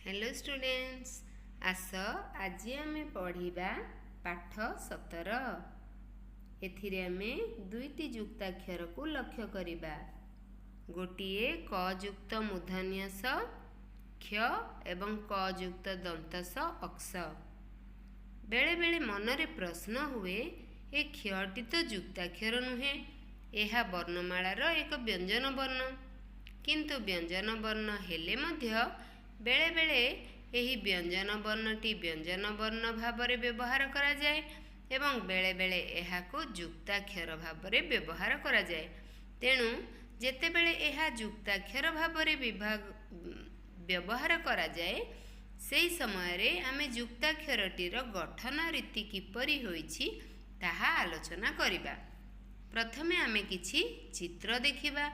Hello students आस आज आम पढ़ा पाठ 17 एथिरे आमे दुईटी जुक्ताक्षर को लक्ष्य करिबा। गोटिए क युक्त मूर्धन्य स क्ष एवं क युक्त दंत स अक्ष। बेले बेले मनरे प्रश्न हुए ए क्षटी तो जुक्ताक्षर नुहे, यह वर्णमालार एक व्यंजन वर्ण, किंतु व्यंजन वर्ण हेले मध्य बेले बेले एही व्यंजन वर्णटी व्यंजन वर्ण भावरे व्यवहार करा जाए एवं बेले बेले एहाको जुक्ताक्षर भावरे व्यवहार करा जाए। तेणु जेतेबेले एहा जुक्ताक्षर भावरे व्यवहार करा जाए सेही समय रे आमे जुक्ताक्षरटीर गठन रीति किपरि होइछि ताहा आलोचना करिबा। प्रथमे आमे किछि चित्र देखिबा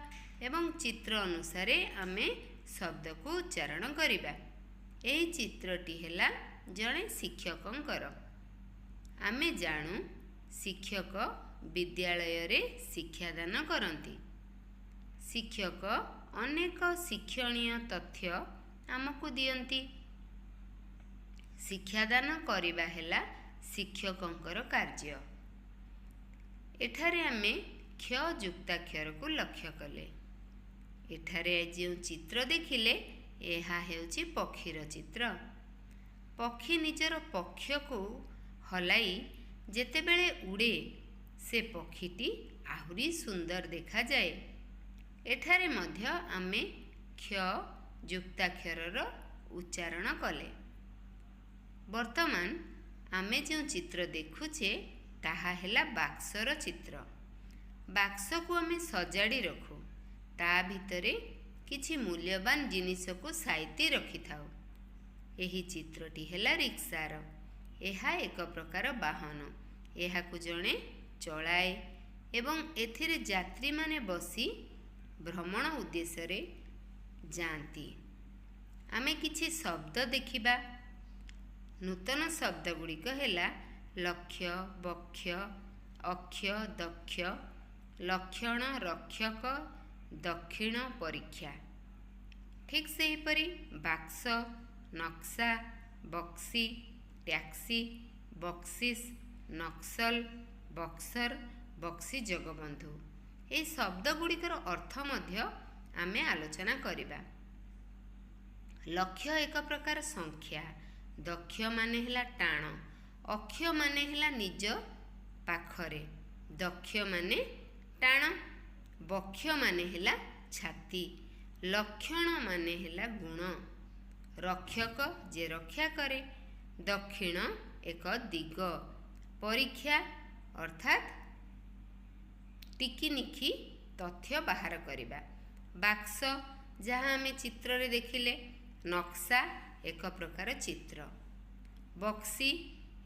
एवं चित्र अनुसारे आमे शब्द को उच्चारण करिबा। एही चित्रटी हेला जणे शिक्षकंकर। आमे जानू शिक्षक विद्यालय रे शिक्षादान करंती। शिक्षक अनेक शिक्षणीय तथ्य आमको दियंती। शिक्षादान करिबा हेला शिक्षकंकर कार्य। एठारे आमे क्ष जुक्ताक्षर को लक्ष्य कले। एठारे जो चित्र देखिले एहा हेउची पक्षीर चित्र। पक्षी निजर पक्ष को हलाई जेतेबेले उड़े से पक्षीटी आहुरी सुंदर देखा जाए। एठारे मध्य आमे क्ष जुक्ताक्षरर उच्चारण कले। वर्तमान आमे जो चित्र देखुचे ताहा हेला बाक्सर चित्र। बाक्स को आमे सजाड़ी रखू, ता भितरे किछि मूल्यवान जिनिस को साइती रखि थाउ। एही चित्रटी हेला रिक्सार। एहा एक प्रकार वाहन। एहा को जणे चलाए एवं एथिरे यात्री माने बसी भ्रमण उद्देश्य रे जानती। आमे किछि शब्द देखिबा। नूतन शब्द गुड़िक हेला लक्ष्य, वक्ष, अक्ष, दक्ष, लक्षण, रक्षक, दक्षिण, परीक्षा। ठीक से ही परी बाक्स, नक्शा, बक्सी, टैक्सी, बक्सिस, नक्सल, बक्सर, बक्सी जगबंधु। ये शब्द गुड़िकर अर्थ मध्य आमे आलोचना करिबा। लक्ष्य एक प्रकार संख्या, दक्ष माने हेला टाण, अक्ष माने हेला निज पाखरे, दक्ष माने टाण, वक्ष माने हेला छाती, लक्षण माने हेला गुण, रक्षक जे रक्षा करे, दक्षिण एक दिग, परीक्षा अर्थात टिकिनिखी तथ्य बाहर करिबा। बाक्स जहाँ आमे चित्र रे देखिले, नक्शा एक प्रकार चित्र, बक्सी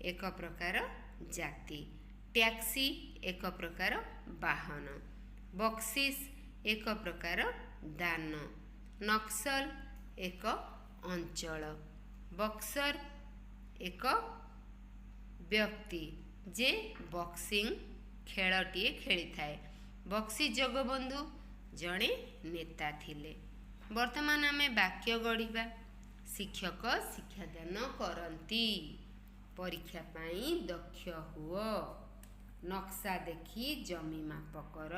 एक प्रकार जाति, टैक्सी एक प्रकार वाहन, बक्सिस एक प्रकार दान, नक्सल एक अंचल, बक्सर एक व्यक्ति जे बक्सिंग खेलटीए खेली थाए। बक्सी जगबंधु जड़े नेता थिले। वर्तमान आमे वाक्य गढ़िबा। शिक्षक शिक्षादान करती, परीक्षा पाई दक्ष हुओ, नक्शा देखी जमी माप कर,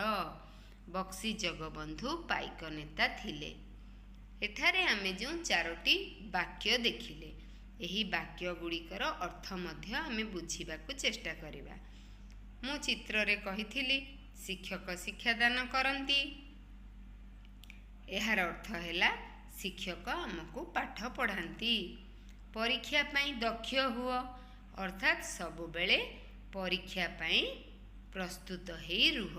बक्सी जगबंधु पाइक नेता थिले। एठारे आमे जो चारोटी वाक्य देखिले, एही वाक्य गुड़िकर अर्थ मध्य आमे बुझिबा को चेष्टा करिबा। मु चित्र रे कहिथिली शिक्षक शिक्षादान करती। एहार अर्थ हेला शिक्षक आमको पाठ पढ़ाती। परीक्षा पाई दक्ष हुओ अर्थात सबु बेले परीक्षा पाई प्रस्तुत हेई रुह।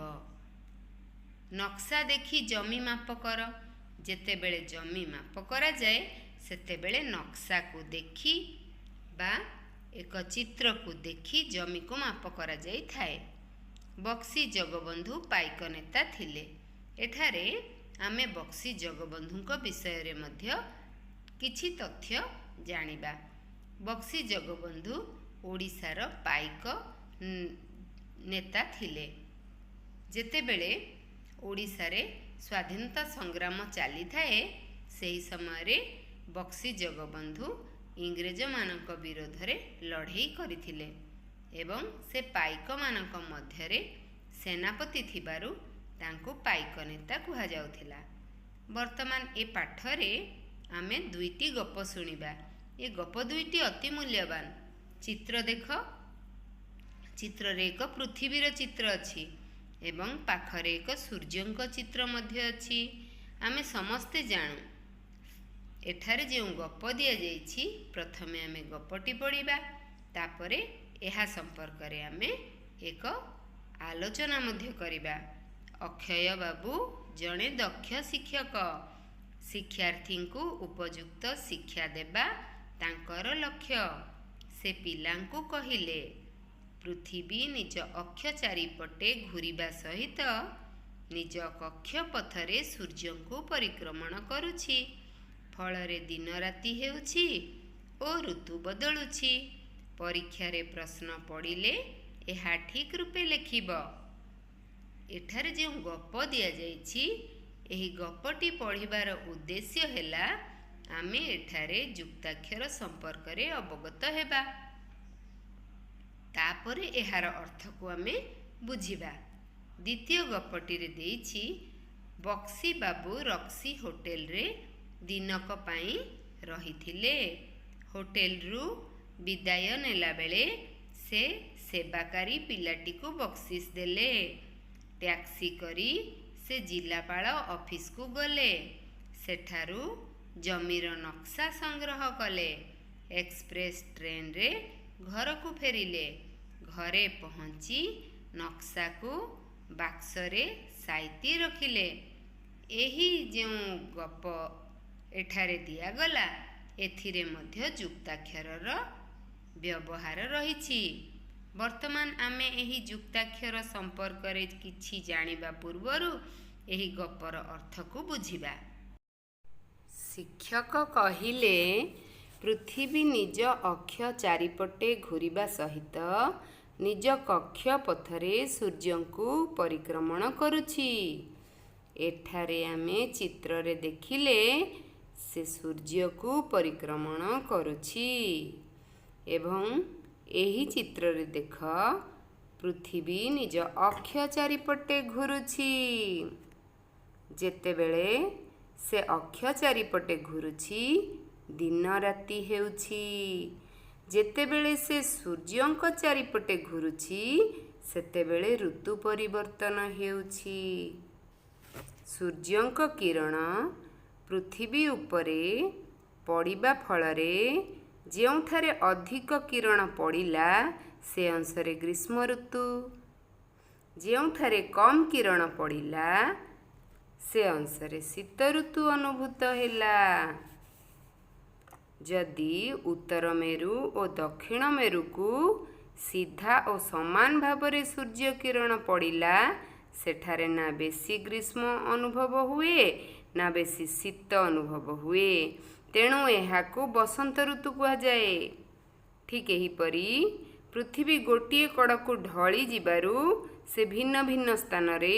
नक्शा देखी जमी माप कर, जेते बेले जमी माप करा जाए सेते बेले नक्शा को देखी बा एक चित्र को देखी जमी को माप करा जाई थाए। बक्सी जगबंधु पाइक नेता थिले। एठारे आमे बक्सी जगबंधुଙ୍କ विषय रे मध्य किछि तथ्य जानिबा। बक्सी जगबंधु ओडिशार पाइक नेता थिले। जेते बेले ओडिशा रे स्वाधीनता संग्राम चली थाए सेही समय रे ବକ୍ସି ଜଗବନ୍ଧୁ ଇଂରେଜମାନଙ୍କ ବିରୋଧରେ ଲଢ଼େଇ କରିଥିଲେ ଏବଂ ସେ ପାଇକମାନଙ୍କ ମଧ୍ୟରେ ସେନାପତି ଥିବାରୁ ତାଙ୍କୁ ପାଇକ ନେତା କୁହାଯାଉଥିଲା। ବର୍ତ୍ତମାନ ଏ ପାଠରେ ଆମେ ଦୁଇଟି ଗପ ଶୁଣିବା। ଏ ଗପ ଦୁଇଟି ଅତି ମୂଲ୍ୟବାନ। ଚିତ୍ର ଦେଖ। ଚିତ୍ରରେ ଏକ ପୃଥିବୀର ଚିତ୍ର ଅଛି ଏବଂ ପାଖରେ ଏକ ସୂର୍ଯ୍ୟଙ୍କ ଚିତ୍ର ମଧ୍ୟ ଅଛି। ଆମେ ସମସ୍ତେ ଜାଣୁ ଏଠାରେ ଯେଉଁ ଗପ ଦିଆଯାଇଛି, ପ୍ରଥମେ ଆମେ ଗପଟି ପଢ଼ିବା, ତାପରେ ଏହା ସମ୍ପର୍କରେ ଆମେ ଏକ ଆଲୋଚନା ମଧ୍ୟ କରିବା। ଅକ୍ଷୟ ବାବୁ ଜଣେ ଦକ୍ଷ ଶିକ୍ଷକ। ଶିକ୍ଷାର୍ଥୀଙ୍କୁ ଉପଯୁକ୍ତ ଶିକ୍ଷା ଦେବା ତାଙ୍କର ଲକ୍ଷ୍ୟ। ସେ ପିଲାଙ୍କୁ କହିଲେ, ପୃଥିବୀ ନିଜ ଅକ୍ଷ ଚାରିପଟେ ଘୂରିବା ସହିତ ନିଜ କକ୍ଷପଥରେ ସୂର୍ଯ୍ୟଙ୍କୁ ପରିକ୍ରମଣ କରୁଛି। ଫଳରେ ଦିନ ରାତି ହେଉଛି ଓ ଋତୁ ବଦଳୁଛି। ପରୀକ୍ଷାରେ ପ୍ରଶ୍ନ ପଡ଼ିଲେ ଏହା ଠିକ୍ ରୂପେ ଲେଖିବ। ଏଠାରେ ଯେଉଁ ଗପ ଦିଆଯାଇଛି, ଏହି ଗପଟି ପଢ଼ିବାର ଉଦ୍ଦେଶ୍ୟ ହେଲା ଆମେ ଏଠାରେ ଯୁକ୍ତାକ୍ଷର ସମ୍ପର୍କରେ ଅବଗତ ହେବା। ତାପରେ ଏହାର ଅର୍ଥକୁ ଆମେ ବୁଝିବା। ଦ୍ୱିତୀୟ ଗପଟିରେ ଦେଇଛି, ବକ୍ସି ବାବୁ ରକ୍ସି ହୋଟେଲରେ ଦିନକ ପାଇଁ ରହିଥିଲେ। ହୋଟେଲରୁ ବିଦାୟ ନେଲାବେଳେ ସେ ସେବାକାରୀ ପିଲାଟିକୁ ବକ୍ସିସ୍ ଦେଲେ। ଟ୍ୟାକ୍ସି କରି ସେ ଜିଲ୍ଲାପାଳ ଅଫିସକୁ ଗଲେ। ସେଠାରୁ ଜମିର ନକ୍ସା ସଂଗ୍ରହ କଲେ। ଏକ୍ସପ୍ରେସ୍ ଟ୍ରେନରେ ଘରକୁ ଫେରିଲେ। ଘରେ ପହଞ୍ଚି ନକ୍ସାକୁ ବାକ୍ସରେ ସାଇତି ରଖିଲେ। ଏହି ଯେଉଁ ଗପ ଏଠାରେ ଦିଆଗଲା, ଏଥିରେ ମଧ୍ୟ ଯୁକ୍ତାକ୍ଷରର ବ୍ୟବହାର ରହିଛି। ବର୍ତ୍ତମାନ ଆମେ ଏହି ଯୁକ୍ତାକ୍ଷର ସମ୍ପର୍କରେ କିଛି ଜାଣିବା ପୂର୍ବରୁ ଏହି ଗପର ଅର୍ଥକୁ ବୁଝିବା। ଶିକ୍ଷକ କହିଲେ, ପୃଥିବୀ ନିଜ ଅକ୍ଷ ଚାରିପଟେ ଘୂରିବା ସହିତ ନିଜ କକ୍ଷପଥରେ ସୂର୍ଯ୍ୟଙ୍କୁ ପରିକ୍ରମଣ କରୁଛି। ଏଠାରେ ଆମେ ଚିତ୍ରରେ ଦେଖିଲେ ସେ ସୂର୍ଯ୍ୟକୁ ପରିକ୍ରମଣ କରୁଛି ଏବଂ ଏହି ଚିତ୍ରରେ ଦେଖ, ପୃଥିବୀ ନିଜ ଅକ୍ଷ ଚାରିପଟେ ଘୂରୁଛି। ଯେତେବେଳେ ସେ ଅକ୍ଷ ଚାରିପଟେ ଘୂରୁଛି, ଦିନ ରାତି ହେଉଛି। ଯେତେବେଳେ ସେ ସୂର୍ଯ୍ୟଙ୍କ ଚାରିପଟେ ଘୂରୁଛି, ସେତେବେଳେ ଋତୁ ପରିବର୍ତ୍ତନ ହେଉଛି। ସୂର୍ଯ୍ୟଙ୍କ କିରଣ ପୃଥିବୀ ଉପରେ ପଡ଼ିବା ଫଳରେ ଯେଉଁଠାରେ ଅଧିକ କିରଣ ପଡ଼ିଲା, ସେ ଅଂଶରେ ଗ୍ରୀଷ୍ମ ଋତୁ। ଯେଉଁଠାରେ କମ୍ କିରଣ ପଡ଼ିଲା, ସେ ଅଂଶରେ ଶୀତ ଋତୁ ଅନୁଭୂତ ହେଲା। ଯଦି ଉତ୍ତର ମେରୁ ଓ ଦକ୍ଷିଣ ମେରୁକୁ ସିଧା ଓ ସମାନ ଭାବରେ ସୂର୍ଯ୍ୟ କିରଣ ପଡ଼ିଲା, ସେଠାରେ ନା ବେଶୀ ଗ୍ରୀଷ୍ମ ଅନୁଭବ ହୁଏ ନା ବେଶୀ ଶୀତ ଅନୁଭବ ହୁଏ। ତେଣୁ ଏହାକୁ ବସନ୍ତ ଋତୁ କୁହାଯାଏ। ଠିକ୍ ଏହିପରି ପୃଥିବୀ ଗୋଟିଏ କଡ଼କୁ ଢଳି ଯିବାରୁ ସେ ଭିନ୍ନ ଭିନ୍ନ ସ୍ଥାନରେ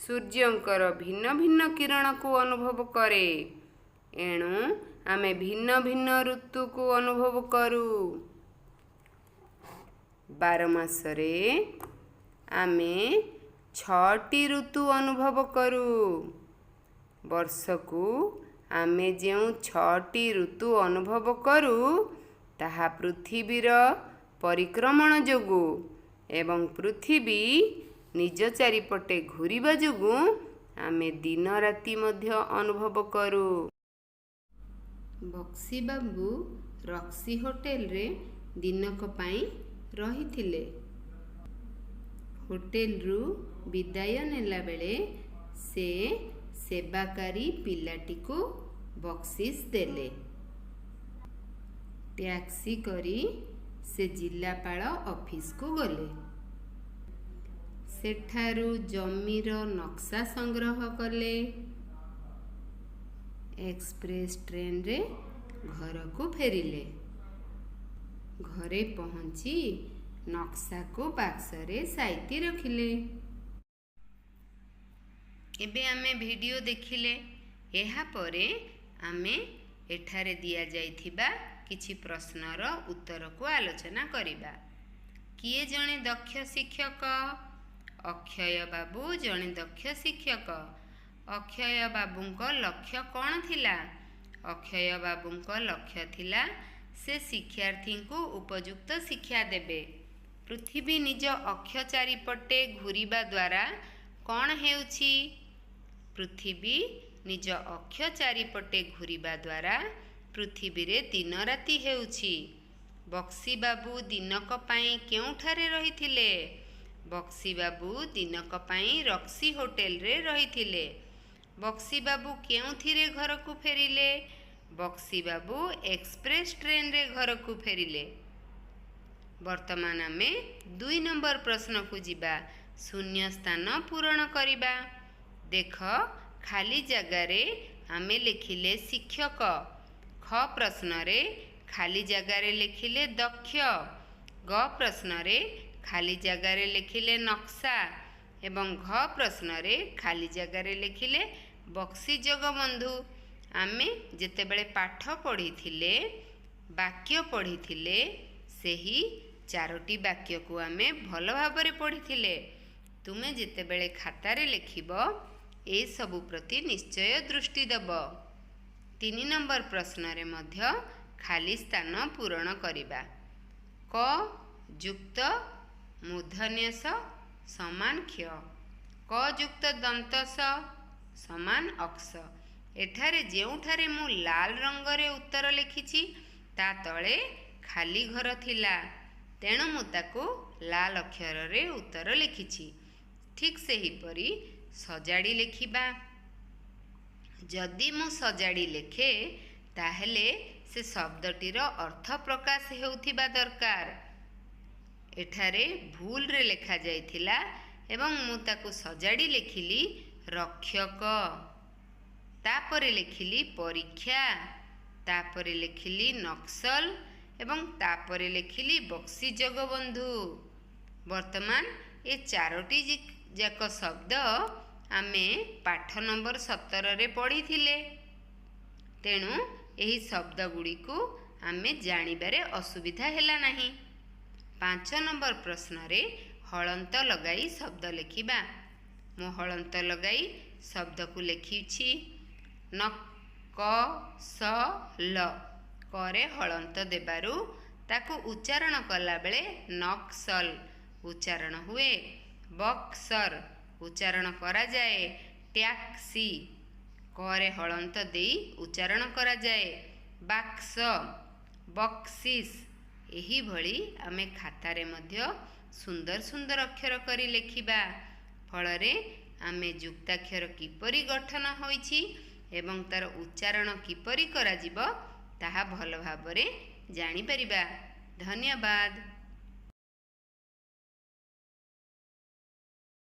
ସୂର୍ଯ୍ୟଙ୍କର ଭିନ୍ନ ଭିନ୍ନ କିରଣକୁ ଅନୁଭବ କରେ। ଏଣୁ ଆମେ ଭିନ୍ନ ଭିନ୍ନ ଋତୁକୁ ଅନୁଭବ କରୁ। 12 ମାସରେ ଆମେ 6ଟି ଋତୁ ଅନୁଭବ କରୁ। ବର୍ଷକୁ ଆମେ ଯେଉଁ 6ଟି ଋତୁ ଅନୁଭବ କରୁ, ତାହା ପୃଥିବୀର ପରିକ୍ରମଣ ଯୋଗୁଁ ଏବଂ ପୃଥିବୀ ନିଜ ଚାରିପଟେ ଘୂରିବା ଯୋଗୁଁ ଆମେ ଦିନ ରାତି ମଧ୍ୟ ଅନୁଭବ କରୁ। ବକ୍ସି ବାବୁ ରକ୍ସି ହୋଟେଲରେ ଦିନକ ପାଇଁ ରହିଥିଲେ। ହୋଟେଲରୁ ବିଦାୟ ନେଲାବେଳେ ସେ ସେବାକାରୀ ପିଲାଟିକୁ ବକ୍ସିସ୍ ଦେଲେ। ଟ୍ୟାକ୍ସି କରି ସେ ଜିଲ୍ଲାପାଳ ଅଫିସକୁ ଗଲେ। ସେଠାରୁ ଜମିର ନକ୍ସା ସଂଗ୍ରହ କଲେ। ଏକ୍ସପ୍ରେସ୍ ଟ୍ରେନରେ ଘରକୁ ଫେରିଲେ। ଘରେ ପହଞ୍ଚି ନକ୍ସାକୁ ବାକ୍ସରେ ସାଇତି ରଖିଲେ। ଏବେ ଆମେ ଭିଡ଼ିଓ ଦେଖିଲେ। ଏହାପରେ ଆମେ एठारे दिया जाइथिबा किछि प्रश्नर उत्तर को आलोचना करिबा। किए जणे दक्ष शिक्षक? अक्षय बाबू जणे दक्ष शिक्षक। अक्षय बाबूंको लक्ष्य कौन थिला? अक्षय बाबूंको लक्ष्य थिला से शिक्षार्थी को उपयुक्त शिक्षा देबे। पृथ्वी निज अक्ष चारिपटे घूरिबा द्वारा कौन हेउछि? पृथ्वी निज अक्ष चारिपटे घूरिबा द्वारा पृथ्वी रे दिन राति हेउछि। बक्सी बाबू दिनक पाई केउठारे रहिथिले? बक्सी बाबू दिनक पाई रक्सी होटेल रे रहिथिले। बक्सी बाबू केउथिरे घर को फेरिले? बक्सी बाबू एक्सप्रेस ट्रेन रे घर को फेरिले। वर्तमान आमे 2 नंबर प्रश्न को जिबा। शून्य स्थान पूरण करिबा। देख खाली जगह रे आमे लिखिले शिक्षक। ख प्रश्न रे खाली जगह रे लिखिले दक्ष। ग प्रश्न रे खाली जगह रे लिखिले नक्शा एवं घ प्रश्न रे खाली जगह रे लिखिले बक्सी जगबंधु। आमे जेतेबेले पाठ पढ़िथिले वाक्य पढ़िथिले सेही 4टी वाक्य को आमे भल भाबरे पढ़िथिले। तुमे जेतेबेले खातारे लिखिबो ए सबु प्रति निश्चय दृष्टि देब। 3 नंबर प्रश्न रे मध्य खाली स्थान पूरण करिबा। क युक्त मूर्धन्य स समान क्ष। क युक्त दंत स समान अक्ष। एठारे जेउठारे मु लाल रंग रे उत्तर लिखिछि ता तळे खाली घर थिला तेणु मु ताकू लाल अक्षर रे उत्तर लिखिछि। ठीक सेही परी सजाड़ी लिखिबा। जदि मु सजाड़ी लिखे ताहेले से शब्दटीर अर्थ प्रकाश हेउथिबा दरकार। एठारे भूल रे लिखा जाइथिला एवं मु ताकू सजाड़ी लिखिली रक्षक। तापरे लिखिली परीक्षा। तापरे लिखिली नक्सल एवं तापरे लिखिली बक्सी जगबंधु। वर्तमान ए 4टी जाक शब्द आमे पाठ नंबर 17 रे पढ़ी थिले तेणु एही शब्द गुड़ी को आमे जानिबारे असुविधा हेला नहीं। 5 नंबर प्रश्न रे हलंत लगाई शब्द लिखिबा। मो हलंत लगाई शब्द को लिखिछि न क स ल। करे हलंत देबारु ताकू उच्चारण कला बेले नक्सल उच्चारण हुए। बक्सर उच्चारण करा जाए टैक्सी। करे हलंत देई उच्चारण करा जाए बाक्स बक्सिस। एही भली आमे खातारे मध्य सुंदर सुंदर अक्षर करी लिखिबा। फलरे आमे युक्ताक्षर किपरि गठन होइछि एवं तार उच्चारण किपरि करा जिवो ताहा भल भाबरे जानि परिबा। धन्यवाद।